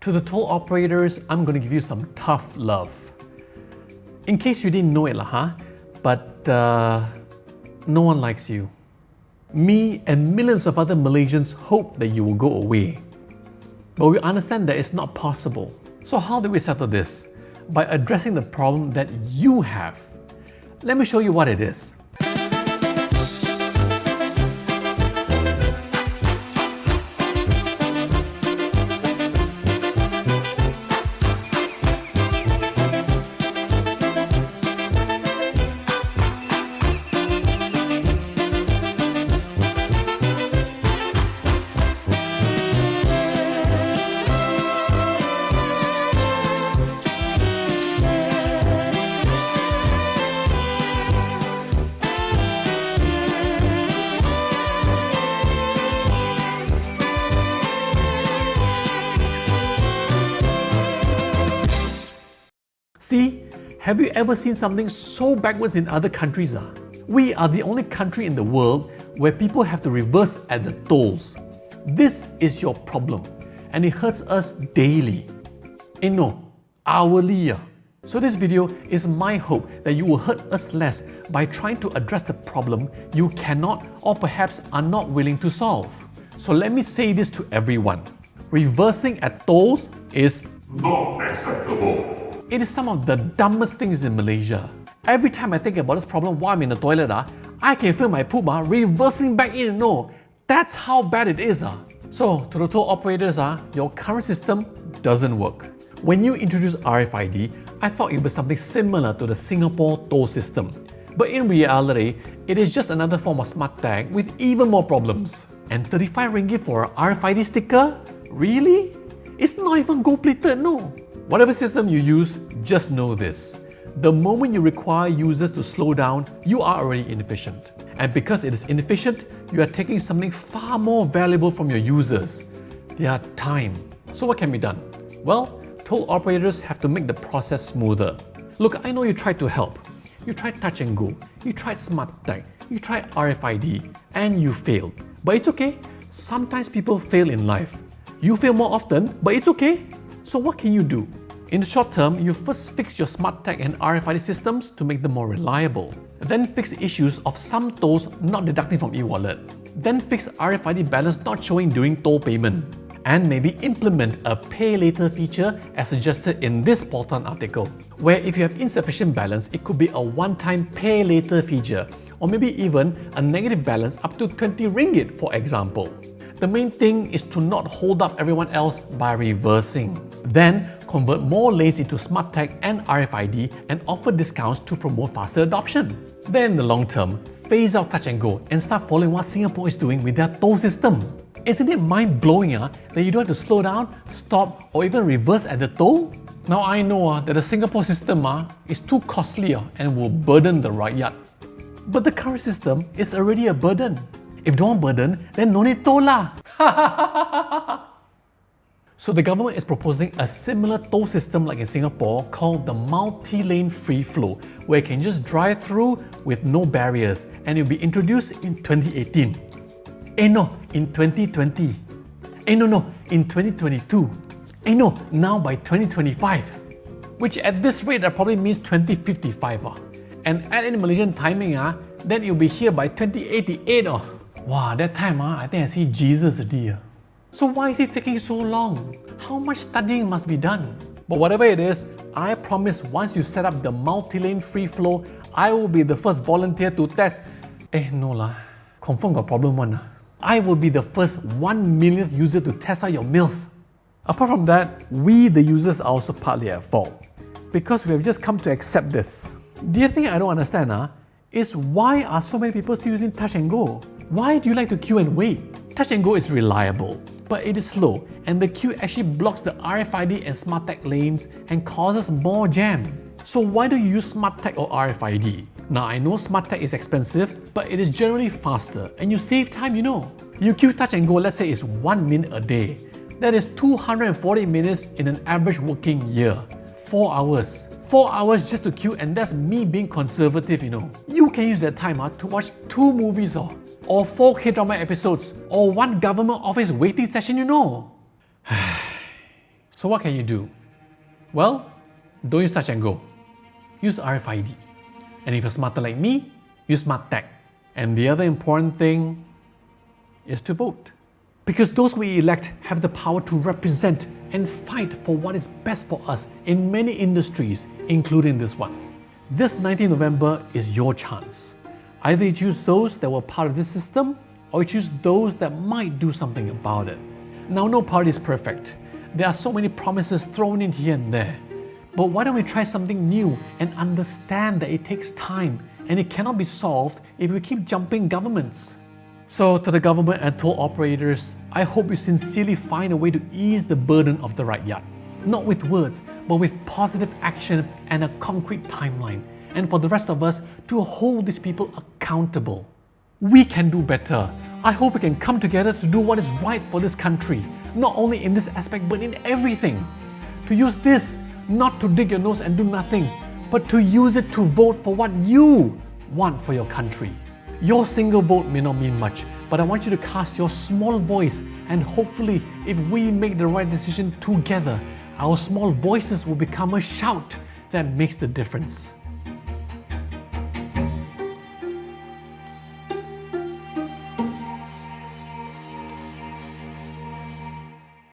To the toll operators, I'm going to give you some tough love. In case you didn't know it, but no one likes you. Me and millions of other Malaysians hope that you will go away. But we understand that it's not possible. So how do we settle this? By addressing the problem that you have. Let me show you what it is. See, have you ever seen something so backwards in other countries? We are the only country in the world where people have to reverse at the tolls. This is your problem and it hurts us daily. No, hourly. So this video is my hope that you will hurt us less by trying to address the problem you cannot or perhaps are not willing to solve. So let me say this to everyone. Reversing at tolls is not acceptable. It is some of the dumbest things in Malaysia. Every time I think about this problem while I'm in the toilet, I can feel my poop reversing back in. No, that's how bad it is. So, to the toll operators, your current system doesn't work. When you introduced RFID, I thought it was something similar to the Singapore toll system. But in reality, it is just another form of smart tag with even more problems. And 35 ringgit for an RFID sticker? Really? It's not even gold-plated, no. Whatever system you use, just know this. The moment you require users to slow down, you are already inefficient. And because it is inefficient, you are taking something far more valuable from your users, their time. So what can be done? Well, toll operators have to make the process smoother. Look, I know you tried to help. You tried touch and go, you tried smart tag, you tried RFID, and you failed. But it's okay. Sometimes people fail in life. You fail more often, but it's okay. So what can you do? In the short term, you first fix your smart tag and RFID systems to make them more reliable. Then fix issues of some tolls not deducting from e-wallet. Then fix RFID balance not showing during toll payment. And maybe implement a pay later feature as suggested in this Portal article, where if you have insufficient balance, it could be a one-time pay later feature, or maybe even a negative balance up to 20 ringgit, for example. The main thing is to not hold up everyone else by reversing. Then convert more lanes into smart tag and RFID and offer discounts to promote faster adoption. Then in the long term, phase out touch and go and start following what Singapore is doing with their toll system. Isn't it mind-blowing that you don't have to slow down, stop or even reverse at the toll? Now I know that the Singapore system is too costly and will burden the rakyat. But the current system is already a burden. If don't burden, then no need toll lah. So the government is proposing a similar toll system like in Singapore called the multi-lane free flow, where you can just drive through with no barriers, and it will be introduced in 2018. No, in 2020. No, in 2022. No, now by 2025. Which at this rate that probably means 2055. And add in Malaysian timing, then it will be here by 2088. Wow, that time I think I see Jesus already. So why is it taking so long? How much studying must be done? But whatever it is, I promise once you set up the multi-lane free flow, I will be the first volunteer to test. No lah, confirm got problem one. I will be the first 1 millionth user to test out your MILF. Apart from that, we the users are also partly at fault, because we have just come to accept this. The other thing I don't understand is why are so many people still using touch and go? Why do you like to queue and wait? Touch and go is reliable, but it is slow and the queue actually blocks the RFID and smart tag lanes and causes more jam. So why do you use smart tag or RFID? Now I know smart tag is expensive, but it is generally faster and you save time, you know. You queue touch and go, let's say it's 1 minute a day. That is 240 minutes in an average working year. 4 hours. 4 hours just to queue, and that's me being conservative, you know. You can use that time to watch 2 movies or 4 K-drama episodes or 1 government office waiting session, you know. So what can you do? Well, don't use touch and go. Use RFID. And if you're smarter like me, use smart tag. And the other important thing is to vote. Because those we elect have the power to represent and fight for what is best for us in many industries, including this one. This 19th November is your chance. Either you choose those that were part of this system, or you choose those that might do something about it. Now, no party is perfect. There are so many promises thrown in here and there. But why don't we try something new and understand that it takes time and it cannot be solved if we keep jumping governments? So to the government and toll operators, I hope you sincerely find a way to ease the burden of the rakyat. Not with words, but with positive action and a concrete timeline. And for the rest of us to hold these people accountable. We can do better. I hope we can come together to do what is right for this country. Not only in this aspect, but in everything. To use this, not to dig your nose and do nothing, but to use it to vote for what you want for your country. Your single vote may not mean much, but I want you to cast your small voice, and hopefully, if we make the right decision together, our small voices will become a shout that makes the difference.